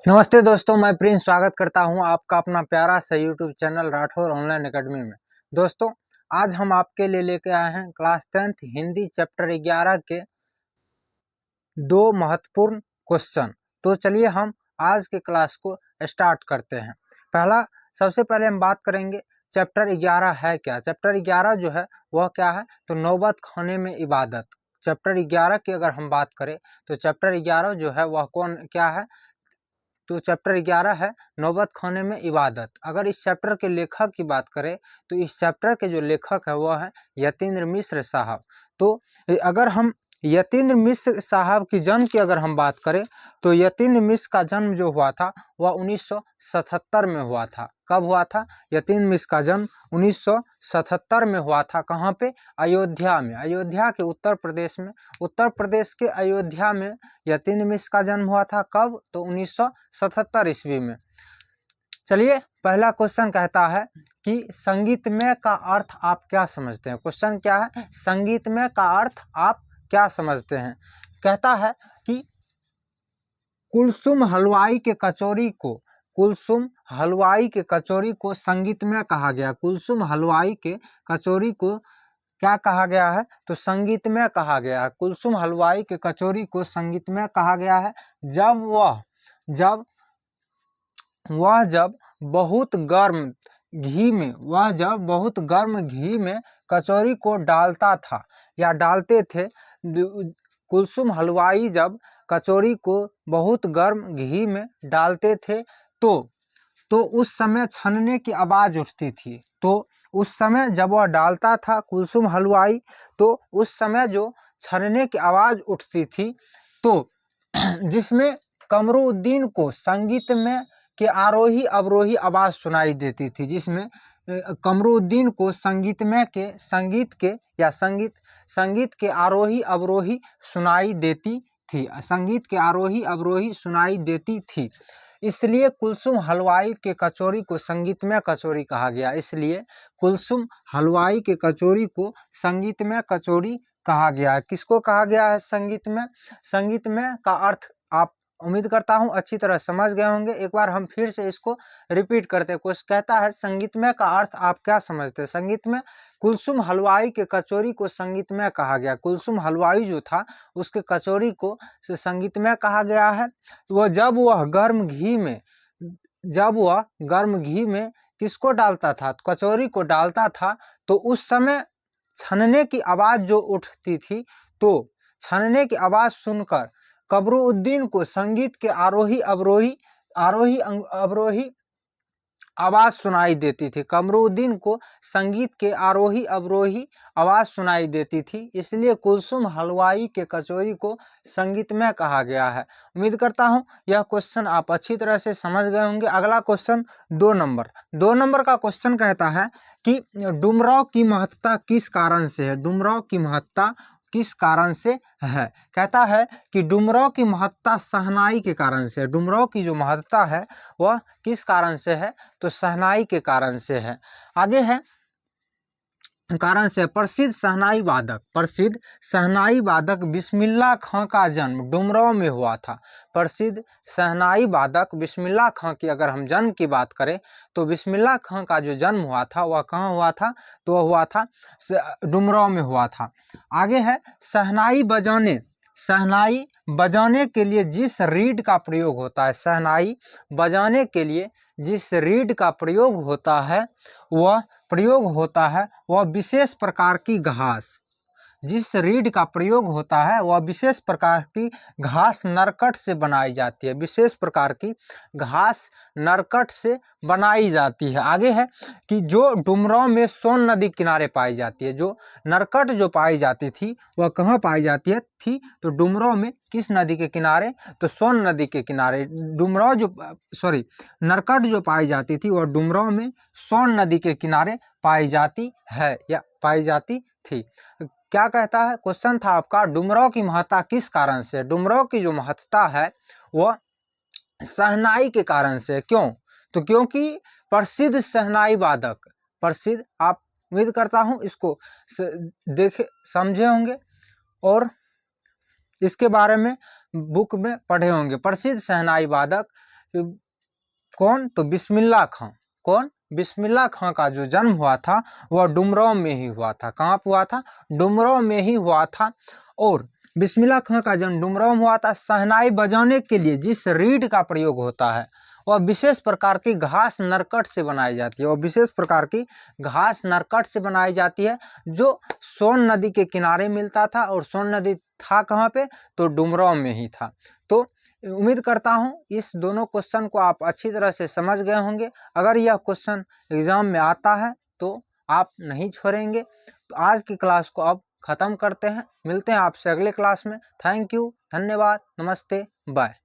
नमस्ते दोस्तों, मैं प्रिंस स्वागत करता हूं आपका अपना प्यारा सा YouTube channel Rathore online academy में। दोस्तों, आज हम आपके लिए लेके आए हैं क्लास 10th हिंदी चैप्टर 11 के दो महत्वपूर्ण क्वेश्चन। तो चलिए हम आज के क्लास को स्टार्ट करते हैं। सबसे पहले हम बात करेंगे चैप्टर 11 है क्या। चैप्टर 11 जो है वह क्या है, तो नौबत खाने में इबादत। चैप्टर 11 की अगर हम बात करें तो चैप्टर 11 जो है वह क्या है, तो चैप्टर 11 है नौबत खाने में इबादत। अगर इस चैप्टर के लेखक की बात करें तो इस चैप्टर के जो लेखक है वह है यतीन्द्र मिश्र साहब। तो अगर हम यतीन्द्र मिश्र साहब की जन्म की अगर हम बात करें तो यतीन्द्र मिश्र का जन्म जो हुआ था वह 1977 में हुआ था। कब हुआ था? यतीन्द्र मिश्र का जन्म 1977 में हुआ था। कहाँ पे? अयोध्या में। अयोध्या के उत्तर प्रदेश में, उत्तर प्रदेश के अयोध्या में यतीन्द्र मिश्र का जन्म हुआ था। कब? तो 1977 ईस्वी में। चलिए, पहला क्वेश्चन कहता है कि संगीतमय का अर्थ आप क्या समझते हैं। क्वेश्चन क्या है? संगीतमय का अर्थ आप क्या समझते हैं। कहता है कि कुलसुम हलवाई के कचौरी को, कुलसुम हलवाई के कचौरी को संगीतमय कहा गया। कुलसुम हलवाई के कचौरी को क्या कहा गया है? तो संगीतमय कहा गया है। कुलसुम हलवाई के कचौरी को संगीतमय कहा गया है जब बहुत गर्म घी में, वह जब बहुत गर्म घी में कचौरी को डालता था या डालते थे। कुलसुम हलवाई जब कचौरी को बहुत गर्म घी में डालते थे तो उस समय छनने की आवाज़ उठती थी। तो उस समय जब वह डालता था कुलसुम हलवाई, तो उस समय जो छनने की आवाज़ उठती थी, तो जिसमें कमरुद्दीन को संगीत में के आरोही अवरोही आवाज़ सुनाई देती थी, जिसमें कमरुद्दीन को संगीत के आरोही अवरोही सुनाई देती थी, संगीत के आरोही अवरोही सुनाई देती थी। इसलिए कुलसुम हलवाई के कचौरी को संगीतमय कचौरी कहा गया। इसलिए कुलसुम हलवाई के कचौरी को संगीतमय कचौरी कहा गया। किसको कहा गया है संगीतमय? संगीतमय का अर्थ आप उम्मीद करता हूं अच्छी तरह समझ गए होंगे। एक बार हम फिर से इसको रिपीट करते हैं। कुछ कहता है संगीतमय का अर्थ आप क्या समझते हैं। संगीतमय, कुलसुम हलवाई के कचौरी को संगीतमय कहा गया। कुलसुम हलवाई जो था उसके कचौरी को संगीतमय कहा गया है। जब वह गर्म घी में किसको डालता था? कचौरी को डालता था। तो उस समय छनने की आवाज़ जो उठती थी, तो छनने की आवाज़ सुनकर कमरुद्दीन को संगीत के आरोही अवरोही आवाज़ सुनाई देती थी। कमरुद्दीन को संगीत के आरोही अवरोही आवाज़ सुनाई देती थी। इसलिए कुलसुम हलवाई के कचौरी को संगीतमय कहा गया है। उम्मीद करता हूं यह क्वेश्चन आप अच्छी तरह से समझ गए होंगे। अगला क्वेश्चन 2 नंबर का क्वेश्चन कहता है कि डुमराव की महत्ता किस कारण से है। डुमराव की महत्ता किस कारण से है? कहता है कि डुमराव की महत्ता शहनाई के कारण से है। डुमराव की जो महत्ता है वह किस कारण से है? तो शहनाई के कारण से है। आगे है कारण से प्रसिद्ध शहनाई वादक बिस्मिल्लाह खां का जन्म डुमराव में हुआ था। प्रसिद्ध शहनाई वादक बिस्मिल्लाह खां की अगर हम जन्म की बात करें तो बिस्मिल्लाह खां का जो जन्म हुआ था वह कहाँ हुआ था? तो वह हुआ था डुमराव में हुआ था। आगे है शहनाई बजाने के लिए जिस रीड का प्रयोग होता है, शहनाई बजाने के लिए जिस रीड का प्रयोग होता है वह विशेष प्रकार की घास, जिस रीड का प्रयोग होता है वह विशेष प्रकार की घास नरकट से बनाई जाती है। विशेष प्रकार की घास नरकट से बनाई जाती है। आगे है कि जो डुमराव में सोन नदी किनारे पाई जाती है। जो नरकट जो पाई जाती थी वह कहाँ पाई जाती थी? तो डुमराव में किस नदी के किनारे? तो सोन नदी के किनारे। नरकट जो पाई जाती थी वह डुमराव में सोन नदी के किनारे पाई जाती है या पाई जाती थी। क्या कहता है? क्वेश्चन था आपका डुमराव की महत्ता किस कारण से? डुमराव की जो महत्ता है वह शहनाई के कारण से। क्यों? तो क्योंकि प्रसिद्ध शहनाई वादक, प्रसिद्ध, आप उम्मीद करता हूं इसको देखे समझे होंगे और इसके बारे में बुक में पढ़े होंगे। प्रसिद्ध शहनाई वादक कौन? तो बिस्मिल्लाह खां। कौन? बिस्मिल्लाह खां का जो जन्म हुआ था वह डुमरांव में ही हुआ था। कहाँ पर हुआ था? डुमरांव में ही हुआ था। और बिस्मिल्लाह खां का जन्म डुमरांव में हुआ था। शहनाई बजाने के लिए जिस रीड का प्रयोग होता है वह विशेष प्रकार की घास नरकट से बनाई जाती है। वह विशेष प्रकार की घास नरकट से बनाई जाती है जो सोन नदी के किनारे मिलता था। और सोन नदी था कहाँ पे? तो डुमरांव में ही था। तो उम्मीद करता हूँ इस दोनों क्वेश्चन को आप अच्छी तरह से समझ गए होंगे। अगर यह क्वेश्चन एग्जाम में आता है तो आप नहीं छोड़ेंगे। तो आज की क्लास को अब ख़त्म करते हैं। मिलते हैं आपसे अगले क्लास में। थैंक यू, धन्यवाद, नमस्ते, बाय।